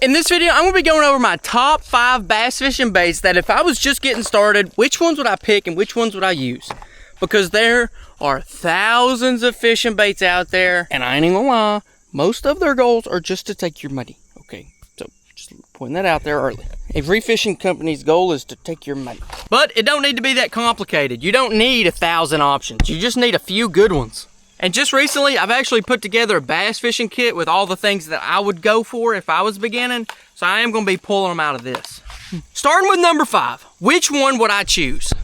In this video, I'm gonna be going over my top 5 bass fishing baits that if I was just getting started, which ones would I pick and which ones would I use? Because there are thousands of fishing baits out there, and I ain't even gonna lie, most of their goals are just to take your money, okay? So, just pointing that out there early. Every fishing company's goal is to take your money. But it don't need to be that complicated. You don't need 1,000 options. You just need a few good ones. And just recently, I've actually put together a bass fishing kit with all the things that I would go for if I was beginning. So I am gonna be pulling them out of this. Starting with number 5, which one would I choose?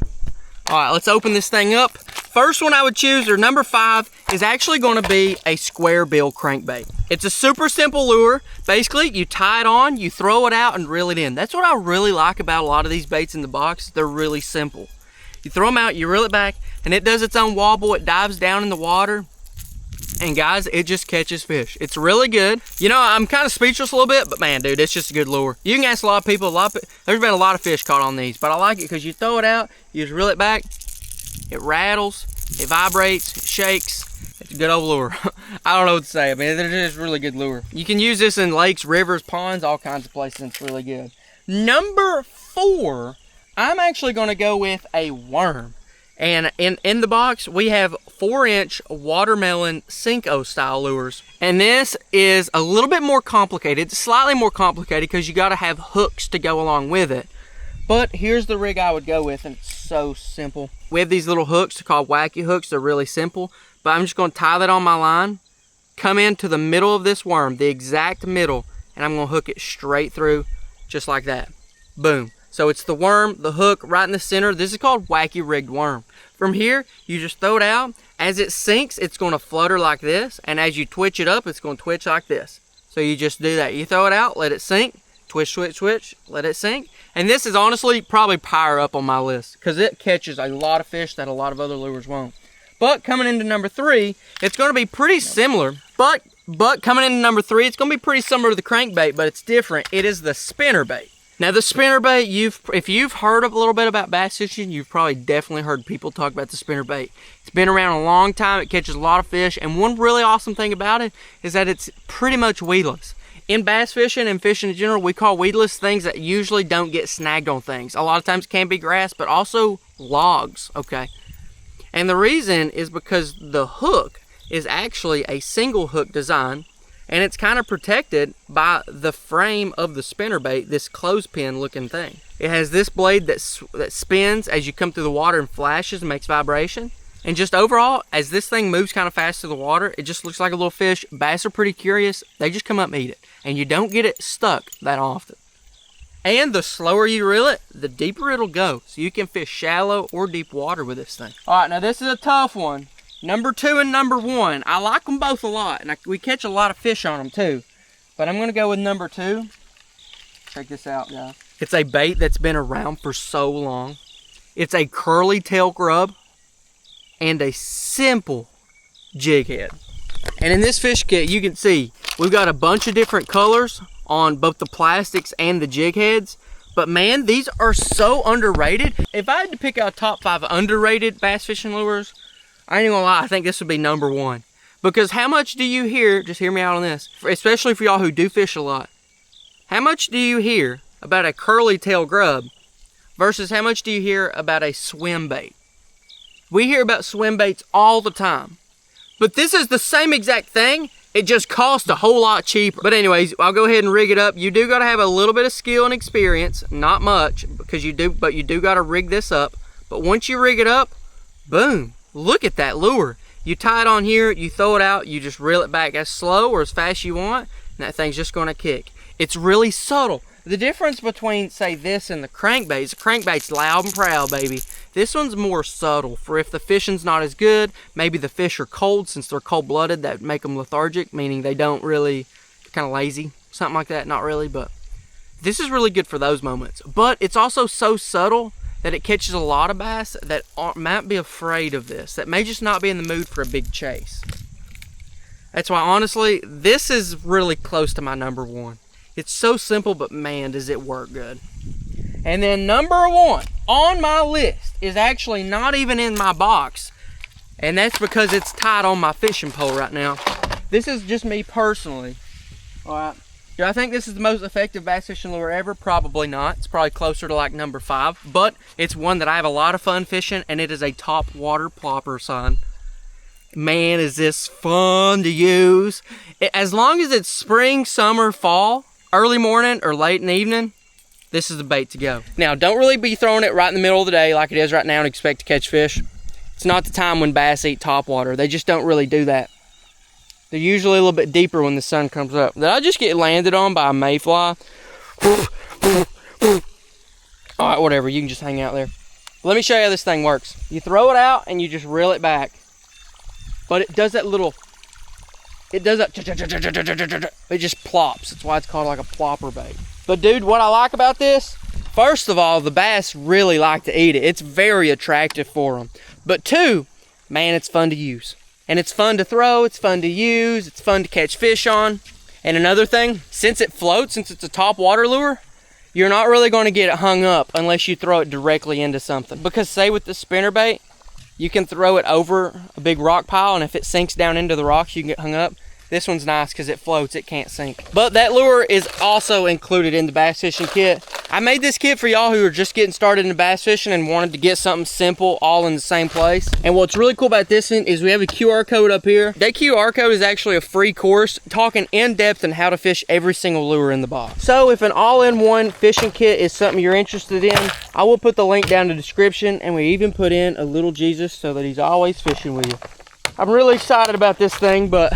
All right, let's open this thing up. First one I would choose, or number 5, is actually gonna be a square bill crankbait. It's a super simple lure. Basically, you tie it on, you throw it out and reel it in. That's what I really like about a lot of these baits in the box. They're really simple. You throw them out, you reel it back, and it does its own wobble. It dives down in the water. And guys, it just catches fish. It's really good. You know, I'm kind of speechless a little bit, but man, dude, it's just a good lure. You can ask a lot of people, there's been a lot of fish caught on these, but I like it because you throw it out, you just reel it back, it rattles, it vibrates, it shakes. It's a good old lure. I don't know what to say. I mean, it's just a really good lure. You can use this in lakes, rivers, ponds, all kinds of places, and it's really good. Number 4, I'm actually gonna go with a worm. And in the box, we have 4-inch watermelon Cinco style lures. And this is a little bit more complicated, slightly more complicated because you gotta have hooks to go along with it. But here's the rig I would go with, and it's so simple. We have these little hooks called Wacky hooks. They're really simple, but I'm just gonna tie that on my line, come into the middle of this worm, the exact middle, and I'm gonna hook it straight through, just like that. Boom. So it's the worm, the hook, right in the center. This is called Wacky rigged worm. From here, you just throw it out. As it sinks, it's gonna flutter like this. And as you twitch it up, it's gonna twitch like this. So you just do that. You throw it out, let it sink, twitch, twitch, twitch, let it sink. And this is honestly probably higher up on my list because it catches a lot of fish that a lot of other lures won't. But coming into number 3, it's gonna be pretty similar. But coming into number 3, it's gonna be pretty similar to the crankbait, but it's different. It is the spinnerbait. Now the spinnerbait, if you've heard a little bit about bass fishing, you've probably definitely heard people talk about the spinnerbait. It's been around a long time, it catches a lot of fish, and one really awesome thing about it is that it's pretty much weedless. In bass fishing and fishing in general, we call weedless things that usually don't get snagged on things. A lot of times it can be grass, but also logs, okay? And the reason is because the hook is actually a single hook design, and it's kind of protected by the frame of the spinnerbait, this clothespin looking thing. It has this blade that spins as you come through the water and flashes and makes vibration. And just overall, as this thing moves kind of fast through the water, it just looks like a little fish. Bass are pretty curious. They just come up and eat it. And you don't get it stuck that often. And the slower you reel it, the deeper it'll go. So you can fish shallow or deep water with this thing. All right, now this is a tough one. Number 2 and number 1. I like them both a lot, and we catch a lot of fish on them too. But I'm gonna go with number 2. Check this out, guys. It's a bait that's been around for so long. It's a curly tail grub and a simple jig head. And in this fish kit, you can see we've got a bunch of different colors on both the plastics and the jig heads. But man, these are so underrated. If I had to pick out top 5 underrated bass fishing lures, I ain't gonna lie, I think this would be number 1. Because how much do you hear, just hear me out on this, especially for y'all who do fish a lot, how much do you hear about a curly tail grub versus how much do you hear about a swim bait? We hear about swim baits all the time. But this is the same exact thing, it just costs a whole lot cheaper. But anyways, I'll go ahead and rig it up. You do gotta have a little bit of skill and experience, not much, because you do gotta rig this up. But once you rig it up, boom. Look at that lure. You tie it on here, you throw it out, you just reel it back as slow or as fast as you want, and that thing's just gonna kick. It's really subtle. The difference between, say, this and the crankbait's loud and proud, baby. This one's more subtle for if the fishing's not as good, maybe the fish are cold since they're cold-blooded, that make them lethargic, meaning they don't really, kind of lazy, something like that, not really, but this is really good for those moments. But it's also so subtle that it catches a lot of bass that might be afraid of this, that may just not be in the mood for a big chase. That's why, honestly, this is really close to my number 1. It's so simple, but man, does it work good. And then number 1 on my list is actually not even in my box, and that's because it's tied on my fishing pole right now. This is just me personally. All right, Do I think this is the most effective bass fishing lure ever? Probably not. It's probably closer to like number 5, but it's one that I have a lot of fun fishing, and it is a top water plopper, son. Man, is this fun to use. As long as it's spring, summer, fall, early morning or late in the evening, this is the bait to go. Now, don't really be throwing it right in the middle of the day like it is right now and expect to catch fish. It's not the time when bass eat top water. They just don't really do that. They're usually a little bit deeper when the sun comes up. Did I just get landed on by a mayfly? All right, whatever. You can just hang out there. Let me show you how this thing works. You throw it out and you just reel it back. But it does that little, it does that, it just plops. That's why it's called like a plopper bait. But dude, what I like about this, first of all, the bass really like to eat it. It's very attractive for them. But 2, man, it's fun to use. And it's fun to throw, it's fun to use, it's fun to catch fish on. And another thing, since it floats, since it's a top water lure, you're not really going to get it hung up unless you throw it directly into something. Because say with the spinnerbait, you can throw it over a big rock pile, and if it sinks down into the rocks, you can get hung up. This one's nice because it floats, it can't sink. But that lure is also included in the bass fishing kit. I made this kit for y'all who are just getting started in bass fishing and wanted to get something simple all in the same place. And what's really cool about this one is we have a QR code up here. That QR code is actually a free course talking in depth on how to fish every single lure in the box. So if an all-in-one fishing kit is something you're interested in, I will put the link down in the description, and we even put in a little Jesus so that he's always fishing with you. I'm really excited about this thing, but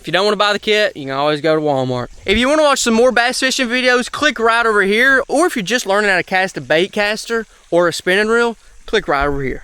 if you don't want to buy the kit, you can always go to Walmart. If you want to watch some more bass fishing videos, click right over here. Or if you're just learning how to cast a bait caster or a spinning reel, click right over here.